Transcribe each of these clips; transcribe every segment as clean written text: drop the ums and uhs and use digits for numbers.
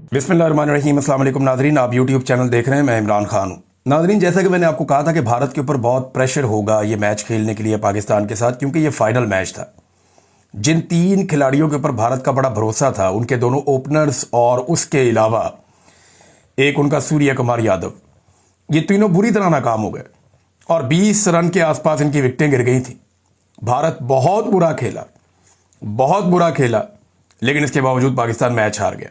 बिस्मिल्लाहिर्रहमानिर्रहीम। अस्सलाम वालेकुम नाज़रीन, आप यूट्यूब चैनल देख रहे हैं, मैं इमरान खान हूँ। नाज़रीन, जैसा कि मैंने आपको कहा था कि भारत के ऊपर बहुत प्रेशर होगा ये मैच खेलने के लिए पाकिस्तान के साथ, क्योंकि ये फाइनल मैच था। जिन तीन खिलाड़ियों के ऊपर भारत का बड़ा भरोसा था, उनके दोनों ओपनर्स और उसके अलावा एक उनका सूर्य कुमार यादव, ये तीनों बुरी तरह नाकाम हो गए और 20 रन के आसपास इनकी विकेटें गिर गई थी। भारत बहुत बुरा खेला, लेकिन इसके बावजूद पाकिस्तान मैच हार गया।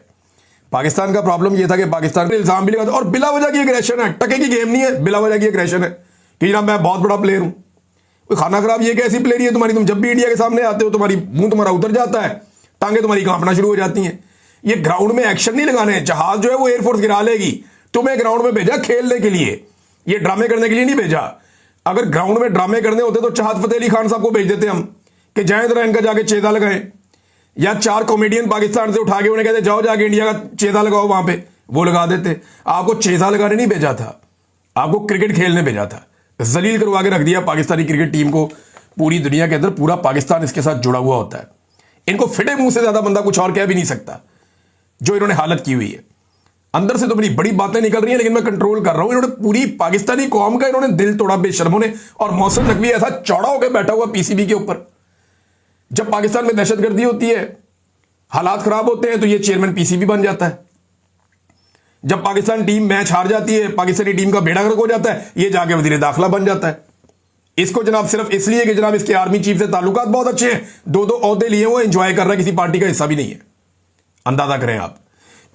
पाकिस्तान का प्रॉब्लम यह था कि पाकिस्तान पे इल्जाम भी लगा और बिला वजह की एग्रेशन है। टके की गेम नहीं है, बिला वजह की एग्रेशन है कि जनाब मैं बहुत बड़ा प्लेयर हूं। कोई खाना खराब ये कैसी प्लेयर है तुम्हारी, तुम जब भी इंडिया के सामने आते हो तुम्हारी मुंह तुम्हारा उतर जाता है, टांगे तुम्हारी कांपना शुरू हो जाती हैं। ये ग्राउंड में एक्शन नहीं लगाने, जहाज जो है वो एयरफोर्स गिरा लेगी। तुम्हें ग्राउंड में भेजा खेलने के लिए, ये ड्रामे करने के लिए नहीं भेजा। अगर ग्राउंड में ड्रामे करने होते तो चाहत फतेह अली खान साहब को भेज देते हम कि जाए जरा इनका जाके चेता लगाए, या 4 कॉमेडियन पाकिस्तान से उठा के उन्हें कहते जाओ जाके इंडिया का चेता लगाओ, वहां पे वो लगा देते। आपको चेता लगाने नहीं भेजा था, आपको क्रिकेट खेलने भेजा था। जलील करवा के रख दिया पाकिस्तानी क्रिकेट टीम को पूरी दुनिया के अंदर। पूरा पाकिस्तान इसके साथ जुड़ा हुआ होता है। इनको फिटे मुंह से ज्यादा बंदा कुछ और कह भी नहीं सकता जो इन्होंने हालत की हुई है। अंदर से तो बड़ी बड़ी बातें निकल रही हैं, लेकिन मैं कंट्रोल कर रहा हूं। इन्होंने पूरी पाकिस्तानी कौम का इन्होंने दिल तोड़ा बेशर्मों ने। और मोहसिन नकवी ऐसा चौड़ा होकर बैठा हुआ पीसीबी के ऊपर। जब पाकिस्तान में दहशतगर्दी होती है, हालात खराब होते हैं, तो ये चेयरमैन पीसीबी बन जाता है। जब पाकिस्तान टीम मैच हार जाती है, पाकिस्तानी टीम का बेड़ा गर्क हो जाता है, ये जाके वजीर दाखिला बन जाता है। इसको जनाब सिर्फ इसलिए कि जनाब इसके आर्मी चीफ से ताल्लुकात बहुत अच्छे हैं, 2-2 ओहदे लिए वो एंजॉय कर रहा है, किसी पार्टी का हिस्सा भी नहीं है। अंदाजा करें आप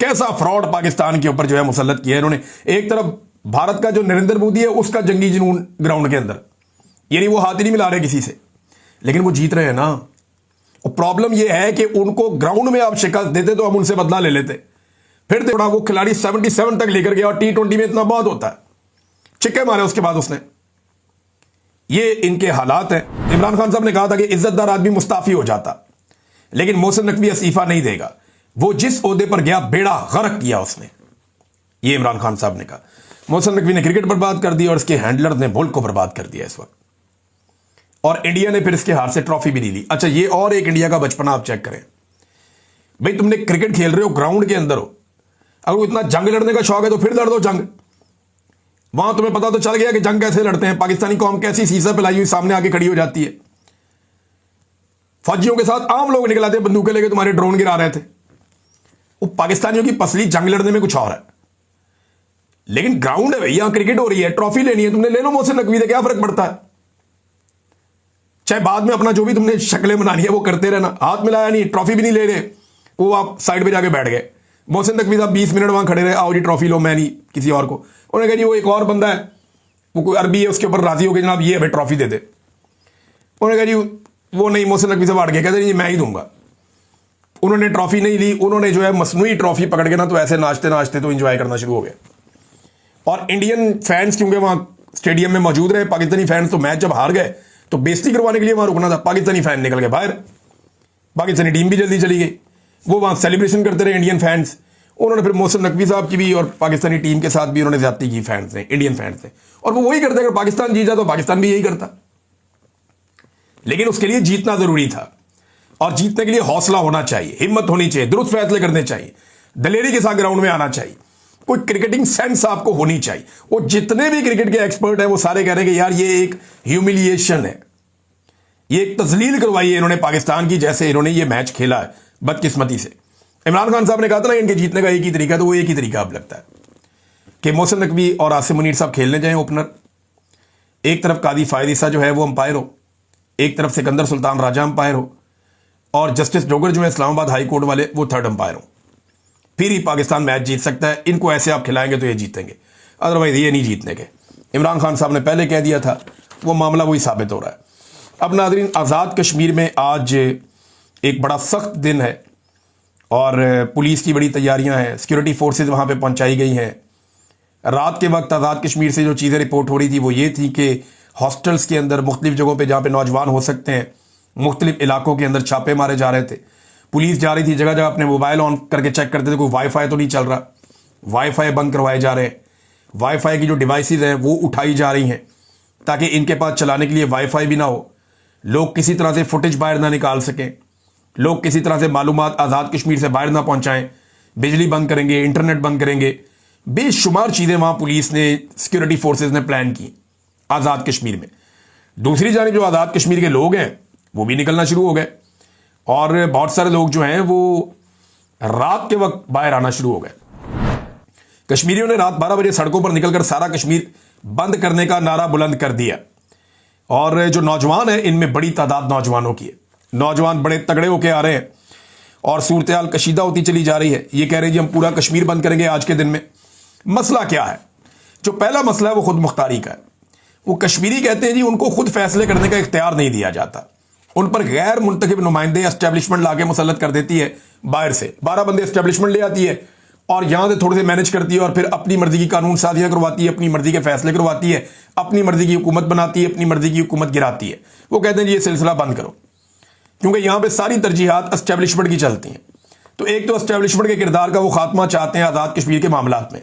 कैसा फ्रॉड पाकिस्तान के ऊपर जो है मुसल्लत किया है इन्होंने। एक तरफ भारत का जो नरेंद्र मोदी है उसका जंगी जुनून ग्राउंड के अंदर, यानी वो हाथ ही नहीं मिला रहे किसी से, लेकिन वो जीत रहे हैं ना। और प्रॉब्लम यह है कि उनको ग्राउंड में आप शिकस्त देते तो हम उनसे बदला ले लेते। फिर थोड़ा वो खिलाड़ी 77 तक लेकर गया और T20 में इतना बहुत होता है, छिक्के मारे उसके बाद उसने। ये इनके हालात हैं। इमरान खान साहब ने कहा था कि इज्जतदार आदमी मुस्ताफी हो जाता, लेकिन मोहसिन नकवी इस्तीफा नहीं देगा। वो जिस ओहदे पर गया बेड़ा गर्क किया उसने, ये इमरान खान साहब ने कहा। मोहसिन नकवी ने क्रिकेट बर्बाद कर दी और इसके हैंडलर ने मुल्क को बर्बाद कर दिया इस वक्त। और इंडिया ने फिर इसके हाथ से ट्रॉफी भी नहीं ली। अच्छा, ये और एक इंडिया का बचपना आप चेक करें। भाई तुमने क्रिकेट खेल रहे हो, ग्राउंड के अंदर हो, अगर इतना जंग लड़ने का शौक है तो फिर लड़ दो जंग। वहां तुम्हें पता तो चल गया कि जंग कैसे लड़ते हैं। पाकिस्तानी कौम कैसी सीसा पिलाई हुई सामने आके खड़ी हो जाती है। फौजियों के साथ आम लोग निकल आते हैं, बंदूकें लेके तुम्हारे ड्रोन गिरा रहे थे। वो पाकिस्तानियों की पसली जंग लड़ने में कुछ और है, लेकिन ग्राउंड है भाई, यहां क्रिकेट हो रही है, ट्रॉफी लेनी है, तुमने ले लो मोहसिन नकवी से, क्या फर्क पड़ता है। चाहे बाद में अपना जो भी तुमने शक्लें बनानी है वो करते रहना। हाथ मिलाया नहीं, ट्रॉफी भी नहीं ले रहे, वो आप साइड पे जाके बैठ गए। मोहसिन नकवी साहब 20 मिनट वहां खड़े रहे, आओ जी ट्रॉफी लो, मैं नहीं किसी और को। उन्होंने कहा जी वो एक और बंदा है, वो कोई अरबी है, उसके ऊपर राजी हो गए, जनाब ये है ट्रॉफी दे दे। उन्होंने कहा जी वो नहीं, मोहसिन नकवी साहब अड़ गए, कहते जी मैं ही दूंगा। उन्होंने ट्रॉफी नहीं ली, उन्होंने जो है मसनूई ट्रॉफी पकड़ के ना तो ऐसे नाचते नाचते तो एंजॉय करना शुरू हो गए। और इंडियन फैंस क्योंकि वहां स्टेडियम में मौजूद रहे, पाकिस्तानी फैंस तो मैच जब हार गए तो बेइज्जती करवाने के लिए वहां रुकना था। पाकिस्तानी फैन निकल गए बाहर, पाकिस्तानी टीम भी जल्दी चली गई, वो वहां सेलिब्रेशन करते रहे इंडियन फैंस। उन्होंने फिर मोहसिन नकवी साहब की भी और पाकिस्तानी टीम के साथ भी उन्होंने ज्यादती की फैंस ने, इंडियन फैंस ने। और वो वही करते, अगर पाकिस्तान जीता तो पाकिस्तान भी यही करता। लेकिन उसके लिए जीतना जरूरी था, और जीतने के लिए हौसला होना चाहिए, हिम्मत होनी चाहिए, दुरुस्त फैसले करने चाहिए, दलेरी के साथ ग्राउंड में आना चाहिए, कोई क्रिकेटिंग सेंस आपको होनी चाहिए। वो जितने भी क्रिकेट के एक्सपर्ट हैं वो सारे कह रहे हैं कि यार ये एक ह्यूमिलिएशन है, ये एक तजलील करवाई है इन्होंने पाकिस्तान की, जैसे इन्होंने ये मैच खेला है बदकिस्मती से। इमरान खान साहब ने कहा था ना इनके जीतने का एक ही तरीका, तो वो एक ही तरीका अब लगता है कि मोहसिन नकवी और आसिम मुनीर साहब खेलने जाएं ओपनर। एक तरफ कादी फायद ईसा जो है वो अंपायर हो, एक तरफ सिकंदर सुल्तान राजा अंपायर हो, और जस्टिस डोगर जो है इस्लामाबाद हाई कोर्ट वाले वो थर्ड अंपायर हो। फिर ही पाकिस्तान मैच जीत सकता है। इनको ऐसे आप खिलाएंगे तो ये जीतेंगे, अदरवाइज ये नहीं जीतने के। इमरान खान साहब ने पहले कह दिया था, वो मामला वही साबित हो रहा है। अब नाज़रीन, आज़ाद कश्मीर में आज एक बड़ा सख्त दिन है और पुलिस की बड़ी तैयारियां हैं, सिक्योरिटी फोर्सेज वहां पे पहुंचाई गई हैं। रात के वक्त आज़ाद कश्मीर से जो चीज़ें रिपोर्ट हो रही थी वो ये थी कि हॉस्टल्स के अंदर मुख्तलिफ जगहों पे जहाँ पे नौजवान हो सकते हैं, मुख्तलिफ इलाकों के अंदर छापे मारे जा रहे थे। पुलिस जा रही थी, जगह जगह अपने मोबाइल ऑन करके चेक करते थे कोई वाईफाई तो नहीं चल रहा, वाईफाई बंद करवाए जा रहे हैं। वाईफाई की जो डिवाइसेज हैं वो उठाई जा रही हैं ताकि इनके पास चलाने के लिए वाईफाई भी ना हो, लोग किसी तरह से फुटेज बाहर ना निकाल सकें, लोग किसी तरह से मालूमात आज़ाद कश्मीर से बाहर ना पहुंचाएं बिजली बंद करेंगे, इंटरनेट बंद करेंगे, बेशुमार चीज़ें वहाँ पुलिस ने, सिक्योरिटी फोर्सेज ने प्लान की आज़ाद कश्मीर में। दूसरी जानिब जो आज़ाद कश्मीर के लोग हैं वो भी निकलना शुरू हो गए और बहुत सारे लोग जो हैं वो रात के वक्त बाहर आना शुरू हो गए। कश्मीरियों ने रात 12 बजे सड़कों पर निकलकर सारा कश्मीर बंद करने का नारा बुलंद कर दिया और जो नौजवान है इनमें बड़ी तादाद नौजवानों की है। नौजवान बड़े तगड़े होके आ रहे हैं और सूरत हाल कशीदा होती चली जा रही है। ये कह रहे हैं जी हम पूरा कश्मीर बंद करेंगे आज के दिन में। मसला क्या है? जो पहला मसला है वो खुद मुख्तारी का है। वो कश्मीरी कहते हैं जी उनको खुद फैसले करने का इख्तियार नहीं दिया जाता, उन पर गैर मुंतखब नुमाइंदे एस्टेब्लिशमेंट लाके मुसल्लत कर देती है बाहर से। 12 बंदे एस्टेब्लिशमेंट ले आती है और यहां से थोड़े से मैनेज करती है और फिर अपनी मर्जी की कानून साजियां करवाती है, अपनी मर्जी के फैसले करवाती है, अपनी मर्जी की हुकूमत बनाती है, अपनी मर्जी की हुकूमत गिराती है। वो कहते हैं जी ये सिलसिला बंद करो, क्योंकि यहां पे सारी तरजीहात एस्टेब्लिशमेंट की चलती हैं। तो एक तो एस्टेब्लिशमेंट के किरदार का वो खात्मा चाहते हैं आज़ाद कश्मीर के मामलात में,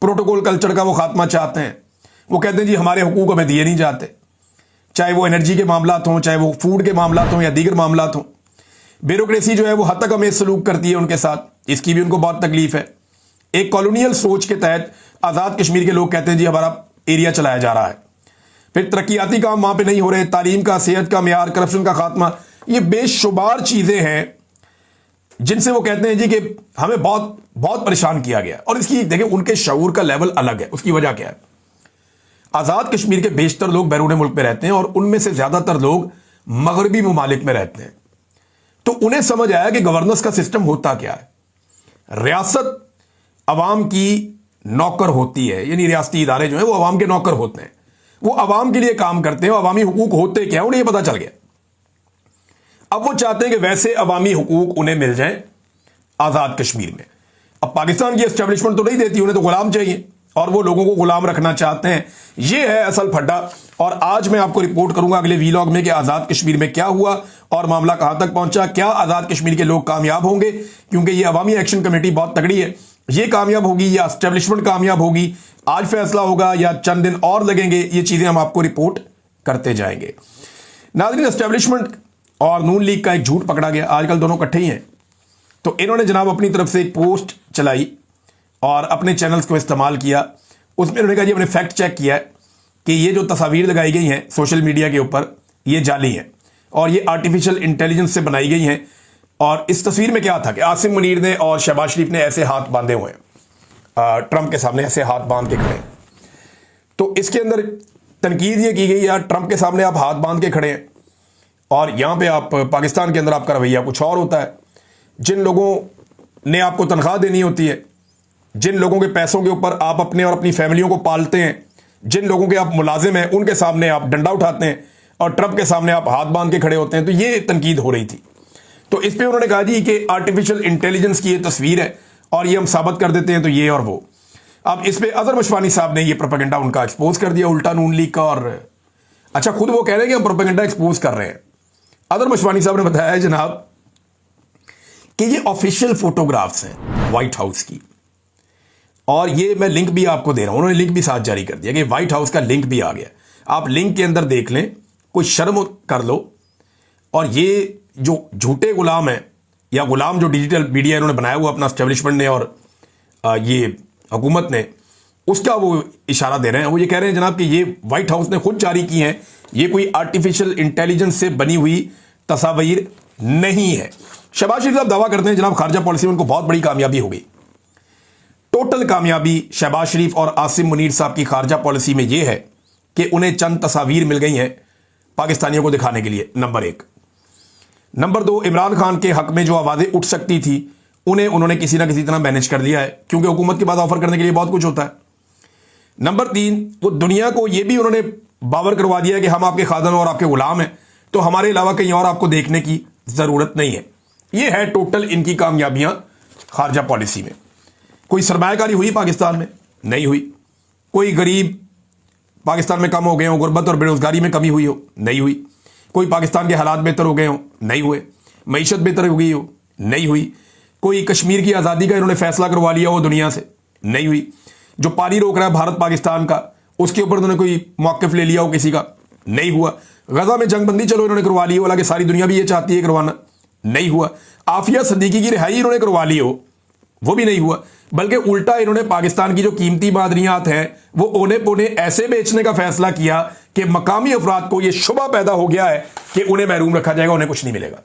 प्रोटोकॉल कल्चर का वो खात्मा चाहते हैं। वो कहते हैं जी हमारे हुकूक हमें दिए नहीं जाते, चाहे वो एनर्जी के मामलात हों, चाहे वो फूड के मामलात हों या दीगर मामलात हों। ब्यूरोक्रेसी जो है वो हद तक हमें सलूक करती है उनके साथ, इसकी भी उनको बहुत तकलीफ है। एक कॉलोनियल सोच के तहत आज़ाद कश्मीर के लोग कहते हैं जी हमारा एरिया चलाया जा रहा है। फिर तरक्याती काम वहां पे नहीं हो रहे, तालीम का, सेहत का म्यार, करप्शन का खात्मा, ये बेशुमार चीजें हैं जिनसे वो कहते हैं जी कि हमें बहुत बहुत परेशान किया गया। और इसकी देखें उनके शऊर का लेवल अलग है। उसकी वजह क्या है? आज़ाद कश्मीर के बेशतर लोग बैरून मुल्क में रहते हैं और उनमें से ज्यादातर लोग मगरबी ममालिक में रहते हैं। तो उन्हें समझ आया कि गवर्नेंस का सिस्टम होता क्या है। रियासत अवाम की नौकर होती है, यानी रियासती इदारे जो है वो अवाम के नौकर होते हैं, वो अवाम के लिए काम करते हैं। अवामी हुकूक होते क्या, उन्हें पता चल गया। अब वो चाहते हैं कि वैसे अवामी हुकूक उन्हें मिल जाए आज़ाद कश्मीर में। अब पाकिस्तान की एस्टेब्लिशमेंट तो नहीं देती, उन्हें तो गुलाम चाहिए और वो लोगों को गुलाम रखना चाहते हैं। ये है असल फड्डा। और आज मैं आपको रिपोर्ट करूंगा अगले वीलॉग में कि आज़ाद कश्मीर में क्या हुआ और मामला कहां तक पहुंचा। क्या आज़ाद कश्मीर के लोग कामयाब होंगे, क्योंकि ये अवामी एक्शन कमेटी बहुत तगड़ी है, ये कामयाब होगी या एस्टेब्लिशमेंट कामयाब होगी, आज फैसला होगा या चंद दिन और लगेंगे, ये चीजें हम आपको रिपोर्ट करते जाएंगे। नाज़रीन, एस्टेब्लिशमेंट और नून लीग का एक झूठ पकड़ा गया। आजकल दोनों इकट्ठे ही हैं। तो इन्होंने जनाब अपनी तरफ से एक पोस्ट चलाई और अपने चैनल्स को इस्तेमाल किया। उसमें उन्होंने कहा जी हमने फैक्ट चेक किया है कि ये जो तस्वीर लगाई गई हैं सोशल मीडिया के ऊपर ये जाली हैं और ये आर्टिफिशियल इंटेलिजेंस से बनाई गई हैं। और इस तस्वीर में क्या था कि आसिम मुनीर ने और शहबाज शरीफ ने ऐसे हाथ बांधे हुए हैं, ट्रंप के सामने ऐसे हाथ बांध के खड़े हैं। तो इसके अंदर तनकीद ये की गई यार ट्रंप के सामने आप हाथ बांध के खड़े हैं और यहां पे आप पाकिस्तान के अंदर आपका रवैया कुछ और होता है। जिन लोगों ने आपको तनख्वाह देनी होती है, जिन लोगों के पैसों के ऊपर आप अपने और अपनी फैमिलियों को पालते हैं, जिन लोगों के आप मुलाजिम हैं, उनके सामने आप डंडा उठाते हैं और ट्रंप के सामने आप हाथ बांध के खड़े होते हैं। तो ये तनकीद हो रही थी। तो इस पे उन्होंने कहा जी कि आर्टिफिशियल इंटेलिजेंस की ये तस्वीर है और ये हम साबित कर देते हैं तो ये और वो। अब इस पे अजहर मशवानी साहब ने ये प्रोपेगेंडा उनका एक्सपोज कर दिया, उल्टा नून लीग का। और अच्छा, खुद वो कह रहे हैं कि हम प्रोपेगेंडा एक्सपोज कर रहे हैं। अजहर मशवानी साहब ने बताया जनाब कि ये ऑफिशियल फोटोग्राफ्स हैं व्हाइट हाउस की, और ये मैं लिंक भी आपको दे रहा हूं। उन्होंने लिंक भी साथ जारी कर दिया कि व्हाइट हाउस का लिंक भी आ गया। आप लिंक के अंदर देख लें, कोई शर्म कर लो। और ये जो झूठे गुलाम हैं या गुलाम जो डिजिटल मीडिया इन्होंने बनाया हुआ अपना एस्टेब्लिशमेंट ने और ये हुकूमत ने, उसका वो इशारा दे रहे हैं। वो ये कह रहे हैं जनाब कि ये व्हाइट हाउस ने खुद जारी की हैं, ये कोई आर्टिफिशियल इंटेलिजेंस से बनी हुई तस्वीर नहीं है। शहबाज शरीफ साहब दावा करते हैं जनाब खारजा पॉलिसी में उनको बहुत बड़ी कामयाबी हो गई। टोटल कामयाबी शहबाज शरीफ और आसिम मुनीर साहब की खारजा पॉलिसी में यह है कि उन्हें चंद तस्वीर मिल गई हैं पाकिस्तानियों को दिखाने के लिए, नंबर 1। नंबर 2, इमरान खान के हक में जो आवाजें उठ सकती थी उन्हें उन्होंने किसी ना किसी तरह मैनेज कर लिया है, क्योंकि हुकूमत के बाद ऑफर करने के लिए बहुत कुछ होता है। नंबर 3, वो दुनिया को यह भी उन्होंने बावर करवा दिया कि हम आपके खादम और आपके गुलाम हैं, तो हमारे अलावा कहीं और आपको देखने की जरूरत नहीं है। यह है टोटल इनकी कामयाबियां खारजा पॉलिसी में। कोई सरमायाकारी हुई पाकिस्तान में? नहीं हुई। कोई गरीब पाकिस्तान में कम हो गए हो, गुर्बत और बेरोजगारी में कमी हुई हो? नहीं हुई। कोई पाकिस्तान के हालात बेहतर हो गए हो? नहीं हुए। मईशत बेहतर हो गई हो? नहीं हुई। कोई कश्मीर की आज़ादी का इन्होंने फैसला करवा लिया हो दुनिया से? नहीं हुई। जो पानी रोक रहा है भारत पाकिस्तान का, उसके ऊपर इन्होंने कोई मौक़िफ़ ले लिया हो किसी का? नहीं हुआ। गजा में जंगबंदी चलो इन्होंने करवा ली हो, हालांकि सारी दुनिया भी ये चाहती है करवाना, नहीं हुआ। आफिया सदीकी की रिहाई इन्होंने करवा ली हो, वो भी नहीं हुआ, बल्कि उल्टा इन्होंने पाकिस्तान की जो कीमती मादनियात हैं वो औने पौने ऐसे बेचने का फैसला किया कि मकामी अफराद को यह शुबा पैदा हो गया है कि उन्हें महरूम रखा जाएगा, उन्हें कुछ नहीं मिलेगा।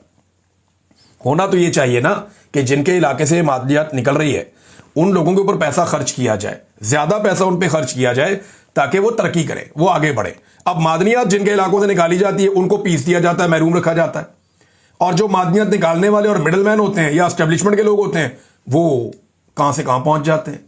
होना तो ये चाहिए ना कि जिनके इलाके से मादनियात निकल रही है उन लोगों के ऊपर पैसा खर्च किया जाए, ज्यादा पैसा उन पर खर्च किया जाए ताकि वो तरक्की करें, वो आगे बढ़े। अब मादनियात जिनके इलाकों से निकाली जाती है उनको पीस दिया जाता है, महरूम रखा जाता है, और जो मादनियात निकालने वाले और मिडल मैन होते हैं या एस्टेब्लिशमेंट के लोग होते हैं वो कहां से कहां पहुंच जाते हैं,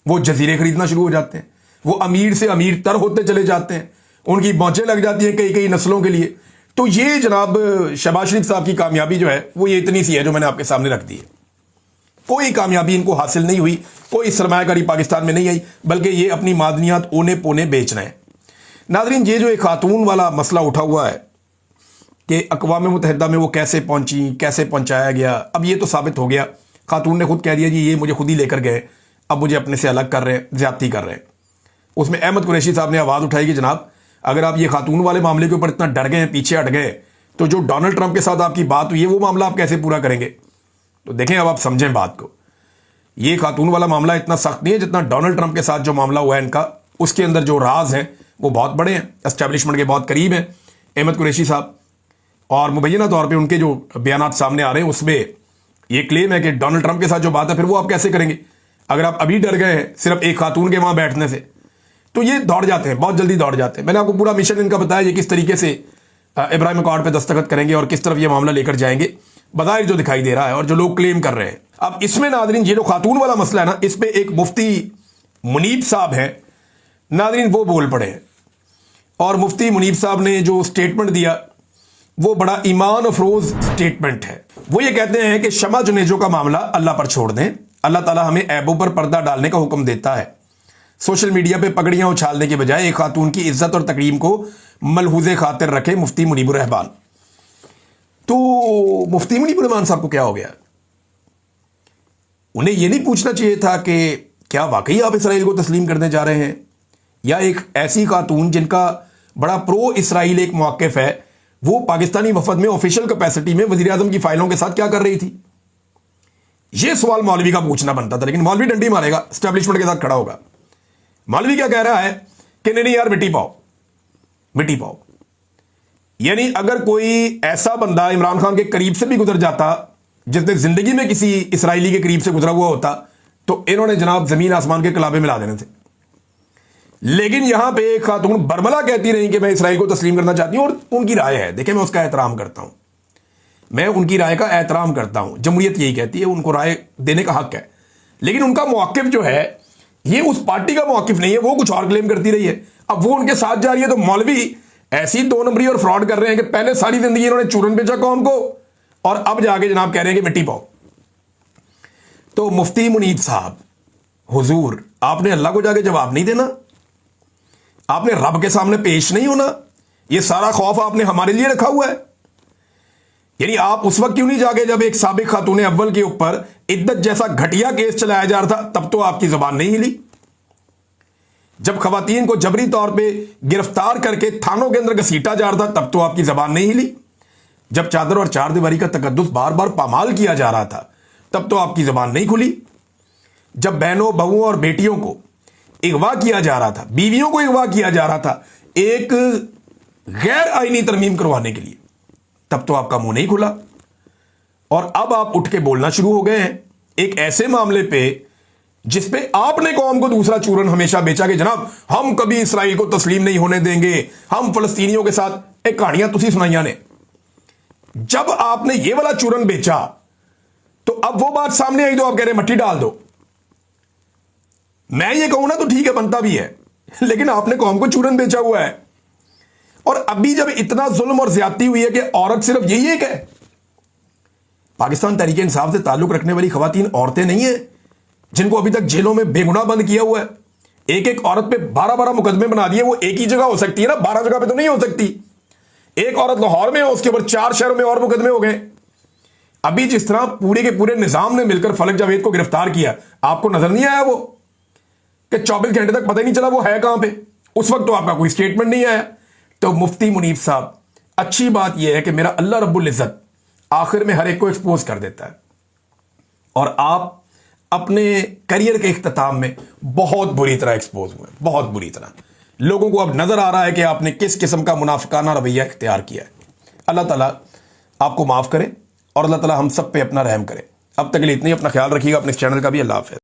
वो जजीरे खरीदना शुरू हो जाते हैं, वो अमीर से अमीर तर होते चले जाते हैं, उनकी मौजें लग जाती हैं कई कई नस्लों के लिए। तो ये जनाब शहबाज शरीफ साहब की कामयाबी जो है वो ये इतनी सी है जो मैंने आपके सामने रख दी है। कोई कामयाबी इनको हासिल नहीं हुई, कोई सरमायाकारी पाकिस्तान में नहीं आई, बल्कि ये अपनी मादनियात ओने पोने बेच रहे हैं। नाजरीन, ये जो एक खातून वाला मसला उठा हुआ है कि अक़वाम मुत्तहिदा में वो कैसे पहुंची, कैसे पहुंचाया गया, अब ये तो साबित हो गया। खातून ने खुद कह दिया जी ये मुझे खुद ही लेकर गए, अब मुझे अपने से अलग कर रहे हैं, ज्यादती कर रहे हैं। उसमें अहमद कुरैशी साहब ने आवाज़ उठाई कि जनाब अगर आप ये खातून वाले मामले के ऊपर इतना डर गए हैं, पीछे हट गए, तो जो डोनाल्ड ट्रंप के साथ आपकी बात हुई है वो मामला आप कैसे पूरा करेंगे। तो देखें, अब आप समझें बात को। ये खातून वाला मामला इतना सख्त नहीं है जितना डोनाल्ड ट्रंप के साथ जो मामला हुआ है इनका, उसके अंदर जो राज हैं वो बहुत बड़े हैं, एस्टेब्लिशमेंट के बहुत करीब हैं अहमद कुरैशी साहब। और मुबैना तौर पर उनके जो बयान सामने आ रहे हैं उसमें ये क्लेम है कि डोनाल्ड ट्रंप के साथ जो बात है फिर वो आप कैसे करेंगे अगर आप अभी डर गए हैं सिर्फ एक खातून के वहां बैठने से। तो ये दौड़ जाते हैं, बहुत जल्दी दौड़ जाते हैं। मैंने आपको पूरा मिशन इनका बताया ये किस तरीके से इब्राहिम अकॉर्ड पे दस्तखत करेंगे और किस तरफ ये मामला लेकर जाएंगे, बज़ाहिर जो दिखाई दे रहा है और जो लोग क्लेम कर रहे हैं। अब इसमें नादरीन ये जो खातून वाला मसला है ना, इस पे एक मुफ्ती मुनीब साहब है नादरीन, वो बोल पड़े हैं। और मुफ्ती मुनीब साहब ने जो स्टेटमेंट दिया वो बड़ा ईमान अफरोज स्टेटमेंट है। वो ये कहते हैं कि शमा जुनेजो का मामला अल्लाह पर छोड़ दें, अल्लाह ताला हमें ऐबों पर पर्दा डालने का हुक्म देता है। सोशल मीडिया पे पगड़ियां उछालने के बजाय एक खातून की इज्जत और तकरीम को मलहूज़े खातिर रखे मुफ्ती मुनीबुर रहमान। तो मुफ्ती मुनीबुर रहमान साहब को क्या हो गया? उन्हें यह नहीं पूछना चाहिए था कि क्या वाकई आप इसराइल को तस्लीम करने जा रहे हैं, या एक ऐसी खातून जिनका बड़ा प्रो इसराइल एक मौक़िफ़ है वो पाकिस्तानी वफद में ऑफिशियल कैपेसिटी में वज़ीर आज़म की फाइलों के साथ क्या कर रही थी? यह सवाल मौलवी का पूछना बनता था, लेकिन मौलवी डंडी मारेगा, एस्टेब्लिशमेंट के साथ खड़ा होगा। मौलवी क्या कह रहा है कि नहीं यार मिट्टी पाओ, मिट्टी पाओ। यानी अगर कोई ऐसा बंदा इमरान खान के करीब से भी गुजर जाता जिसने जिंदगी में किसी इसराइली के करीब से गुजरा हुआ होता तो इन्होंने जनाब जमीन आसमान के कलाबे मिला देने थे। लेकिन यहां पे एक खातून बरमला कहती रही कि मैं इसराइल को तस्लीम करना चाहती हूं, और उनकी राय है, देखें मैं उसका एहतराम करता हूं, मैं उनकी राय का एहतराम करता हूं। जमहूरियत यही कहती है, उनको राय देने का हक है। लेकिन उनका मौक़िफ़ जो है ये उस पार्टी का मौक़िफ़ नहीं है, वो कुछ और क्लेम करती रही है, अब वो उनके साथ जा रही है। तो मौलवी ऐसी दो नंबरी और फ्रॉड कर रहे हैं कि पहले सारी जिंदगी इन्होंने चूरन बेचा कौम को और अब जाके जनाब कह रहे हैं कि मिट्टी पाओ। तो मुफ्ती मुनीब साहब, हुजूर आपने अल्लाह को जाके जवाब नहीं देना, आपने रब के सामने पेश नहीं होना, ये सारा खौफ आपने हमारे लिए रखा हुआ है। यानी आप उस वक्त क्यों नहीं जाके जब एक साबिक खातून अव्वल के ऊपर इद्दत जैसा घटिया केस चलाया जा रहा था, तब तो आपकी जबान नहीं हिली। जब खवातीन को जबरी तौर पे गिरफ्तार करके थानों के अंदर घसीटा जा रहा था, तब तो आपकी जबान नहीं हिली। जब चादर और चार दीवारी का तकद्दुस बार बार पामाल किया जा रहा था, तब तो आपकी जबान नहीं खुली। जब बहनों बहुओं और बेटियों को अगवा किया जा रहा था, बीवियों को अगवा किया जा रहा था एक गैर आईनी तरमीम करवाने के लिए, तब तो आपका मुंह नहीं खुला। और अब आप उठ के बोलना शुरू हो गए हैं एक ऐसे मामले पे जिस पे आपने कौम को दूसरा चूरन हमेशा बेचा कि जनाब हम कभी इसराइल को तस्लीम नहीं होने देंगे, हम फलस्तीनियों के साथ एक कहानियां तुसी सुनाइया ने। जब आपने ये वाला चूरन बेचा तो अब वो बात सामने आई तो आप कह रहे मट्टी डाल दो। मैं ये कहूं ना तो ठीक है, बनता भी है, लेकिन आपने कौम को चूरन बेचा हुआ है। और अभी जब इतना जुल्म और ज्यादती हुई है कि औरत सिर्फ यही एक है, पाकिस्तान तहरीक इंसाफ से ताल्लुक रखने वाली खवातीन औरतें नहीं है जिनको अभी तक जेलों में बेगुनाह बंद किया हुआ है। एक एक औरत पे 12-12 मुकदमे बना दिए। वो एक ही जगह हो सकती है ना, 12 जगह पे तो नहीं हो सकती। एक औरत लाहौर में है, उसके ऊपर 4 शहरों में और मुकदमे हो गए। अभी जिस तरह पूरे के पूरे निजाम ने मिलकर फलक जावेद को गिरफ्तार किया, आपको नजर नहीं आया वो कि 24 घंटे तक पता ही नहीं चला वो है कहां पे? उस वक्त तो आपका कोई स्टेटमेंट नहीं आया। तो मुफ्ती मुनीब साहब, अच्छी बात यह है कि मेरा अल्लाह रब्बुल इज्जत आखिर में हर एक को एक्सपोज कर देता है, और आप अपने करियर के इख्तिताम में बहुत बुरी तरह एक्सपोज हुए, बहुत बुरी तरह। लोगों को अब नजर आ रहा है कि आपने किस किस्म का मुनाफिकाना रवैया इख्तियार किया है। अल्लाह ताला आपको माफ करे और अल्लाह ताला हम सब पे अपना रहम करे। अब तक के लिए इतना ही, अपना ख्याल रखिएगा, अपने चैनल का भी। अल्लाह हाफ़िज़।